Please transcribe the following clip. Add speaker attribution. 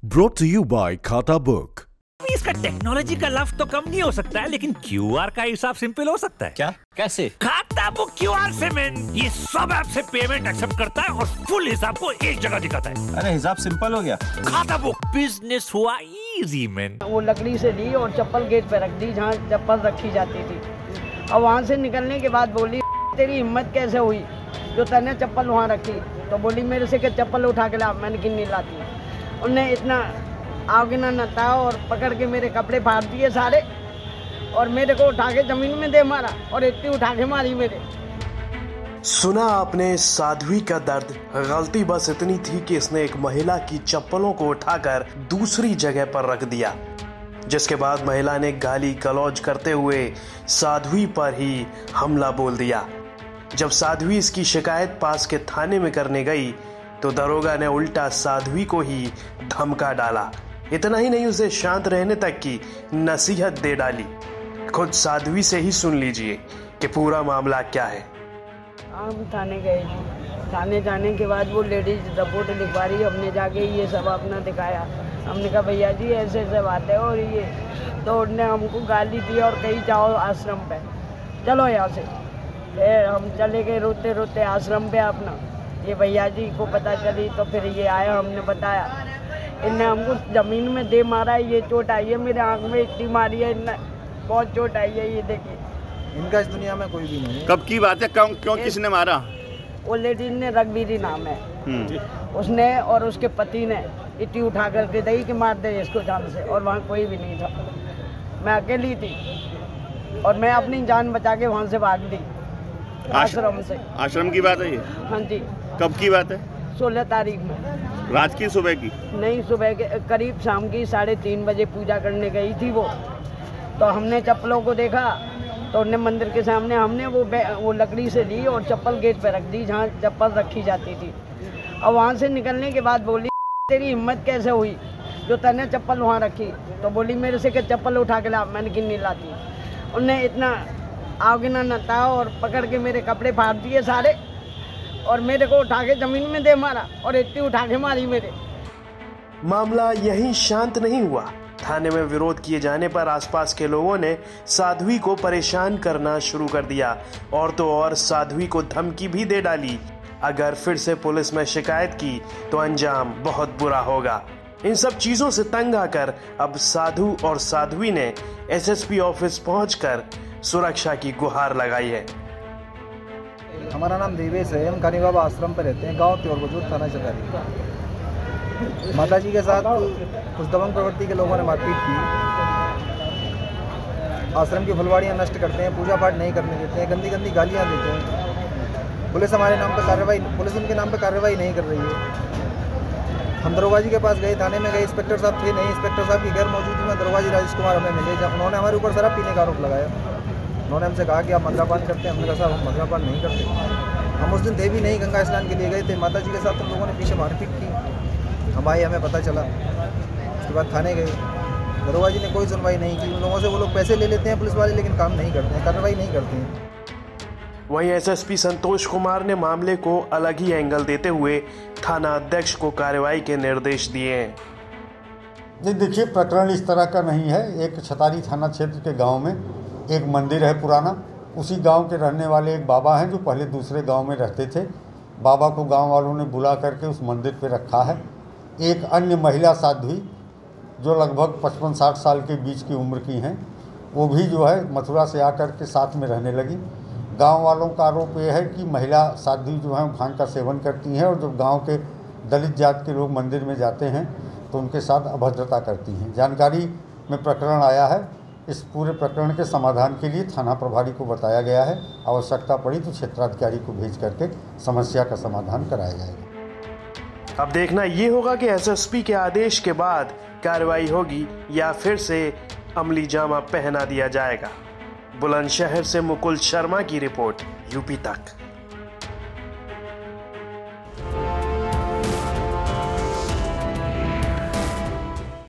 Speaker 1: Brought to you by खाता book.
Speaker 2: इसका technology का लफ्ज तो कम नहीं हो सकता है, लेकिन क्यूआर का हिसाब सिंपल हो सकता है।
Speaker 3: क्या? कैसे?
Speaker 2: खाता बुक क्यूआर से मैन, ये सब ऐप से पेमेंट एक्सेप्ट करता है और फुल हिसाब को एक जगह दिखाता है।
Speaker 3: अरे हिसाब सिंपल हो गया।
Speaker 2: खाता बुक बिजनेस हुआ इजी मैन।
Speaker 4: वो लकड़ी से ली और चप्पल गेट पे रख दी जहाँ चप्पल रखी जाती थी, और वहाँ से निकलने के बाद बोली तेरी हिम्मत कैसे हुई जो तने चप्पल वहाँ रखी। तो बोली मेरे से क्या चप्पल उठा के ला, मैंने क्यों नहीं लाती। उनने इतना आगे ना नता और पकड़ के मेरे कपड़े फाड़ दिए सारे, और मेरे को उठा के जमीन में दे मारा और इतनी उठा के मारी मेरे।
Speaker 5: सुना आपने साध्वी का दर्द। गलती बस इतनी थी कि इसने एक महिला की चप्पलों को उठाकर दूसरी जगह पर रख दिया, जिसके बाद महिला ने गाली गलौज करते हुए साध्वी पर ही हमला बोल दिया। जब साध्वी इसकी शिकायत पास के थाने में करने गई तो दरोगा ने उल्टा साध्वी को ही धमका डाला। इतना ही नहीं, उसे शांत रहने तक की नसीहत दे डाली। खुद साध्वी से ही सुन लीजिए कि पूरा मामला क्या है।
Speaker 4: हम थाने गए, थाने जाने के बाद वो लेडीज रिपोर्ट लिखवा रही, हमने जाके ये सब अपना दिखाया। हमने कहा भैया जी ऐसे ऐसे बात है, और ये तो उन्होंने हमको गाली दी और कहीं जाओ आश्रम पे, चलो यहाँ से। फिर हम चले गए रोते रोते आश्रम पे अपना। ये भैया जी को पता चली तो फिर ये आया, हमने बताया। इनने हमको ज़मीन में दे मारा है, ये चोट आई है मेरे आँख में, इतनी मारी है इनने, बहुत चोट आई है। ये देखिए,
Speaker 6: इनका इस दुनिया में कोई भी नहीं है।
Speaker 3: कब की बात है? क्यों किसने मारा?
Speaker 4: वो लेडीज ने, रघबीरी नाम है, उसने और उसके पति ने इतनी उठा करके दी कि मार दे इसको जान से, और वहाँ कोई भी नहीं था। मैं अकेली थी और मैं अपनी जान बचा के वहाँ से भाग ली आश्रम से।
Speaker 3: आश्रम की बात है ये?
Speaker 4: हाँ जी।
Speaker 3: कब की बात है?
Speaker 4: 16 तारीख में।
Speaker 3: रात की, सुबह की?
Speaker 4: नहीं, सुबह के करीब शाम की 3:30 बजे पूजा करने गई थी वो। तो हमने चप्पलों को देखा तो उन्हें मंदिर के सामने हमने वो लकड़ी से ली और चप्पल गेट पे रख दी जहाँ चप्पल रखी जाती थी, और वहाँ से निकलने के बाद बोली तेरी हिम्मत कैसे हुई जो तने चप्पल वहाँ रखी। तो बोली मेरे से क्या चप्पल उठा के ला, मैंने क्यों नहीं लाती। उनने इतना आगे ना नता और पकड़ के मेरे कपड़े फाड़ दिए सारे, और मेरे को उठा के जमीन में दे मारा और इतनी उठा के मारी मेरे।
Speaker 5: मामला यहीं शांत नहीं हुआ। थाने में विरोध किए जाने पर आसपास के लोगों ने साध्वी को परेशान करना शुरू कर दिया, और तो और साध्वी को धमकी भी दे डाली, अगर फिर से पुलिस में शिकायत की तो अंजाम बहुत बुरा होगा। इन सब चीजों से तंग आकर अब साधु और साध्वी ने एसएसपी ऑफिस पहुंचकर सुरक्षा की गुहार लगाई है।
Speaker 6: हमारा नाम देवेश है, हम कानी बाबा आश्रम पर रहते हैं, गांव त्योरबजूर, थाना चकारी। माता जी के साथ कुछ दबंग प्रवृत्ति के लोगों ने मारपीट की। आश्रम की फुलवाड़ियाँ नष्ट करते हैं, पूजा पाठ नहीं करने देते हैं, गंदी गंदी गालियाँ देते हैं। पुलिस हमारे नाम पर कार्रवाई, पुलिस उनके नाम पर कार्रवाई नहीं कर रही है। हम दरोगा जी के पास गए, थाने में गए, इंस्पेक्टर साहब थे नहीं, इंस्पेक्टर साहब की गैर मौजूदगी में दरोगा जी राजेश कुमार हमें मिले। जब उन्होंने हमारे ऊपर शराब पीने का आरोप लगाया, उन्होंने हमसे कहा कि आप मद्यपान करते हैं। हमने कहा साहब हम मद्यपान नहीं करते। हम उस दिन थे भी नहीं, गंगा स्नान के लिए गए थे। माता जी के साथ तुम लोगों ने पीछे मारपीट की। हम आए, हमें पता चला, उसके बाद थाने गए। दरोगा जी ने कोई सुनवाई नहीं की। उन लोगों से वो लोग पैसे ले लेते हैं पुलिस वाले, लेकिन काम नहीं करते हैं, कार्रवाई नहीं करते हैं।
Speaker 5: वहीं एसएसपी संतोष कुमार ने मामले को अलग ही एंगल देते हुए थाना अध्यक्ष को कार्रवाई के निर्देश दिए हैं।
Speaker 7: जी देखिए, प्रकरण इस तरह का नहीं है। एक छतारी थाना क्षेत्र के गांव में एक मंदिर है पुराना, उसी गांव के रहने वाले एक बाबा हैं जो पहले दूसरे गांव में रहते थे। बाबा को गांव वालों ने बुला करके उस मंदिर पे रखा है। एक अन्य महिला साध्वी जो लगभग 55-60 साल के बीच की उम्र की हैं, वो भी जो है मथुरा से आकर के साथ में रहने लगी। गांव वालों का आरोप ये है कि महिला साध्वी जो है भांग का सेवन करती हैं, और जब गांव के दलित जात के लोग मंदिर में जाते हैं तो उनके साथ अभद्रता करती हैं। जानकारी में प्रकरण आया है। इस पूरे प्रकरण के समाधान के लिए थाना प्रभारी को बताया गया है। आवश्यकता पड़ी तो क्षेत्राधिकारी को भेज करके समस्या का समाधान कराया जाएगा।
Speaker 5: अब देखना ये होगा कि एसएसपी के आदेश के बाद कार्रवाई होगी या फिर से अमली जामा पहना दिया जाएगा। बुलंदशहर से मुकुल शर्मा की रिपोर्ट, यूपी तक।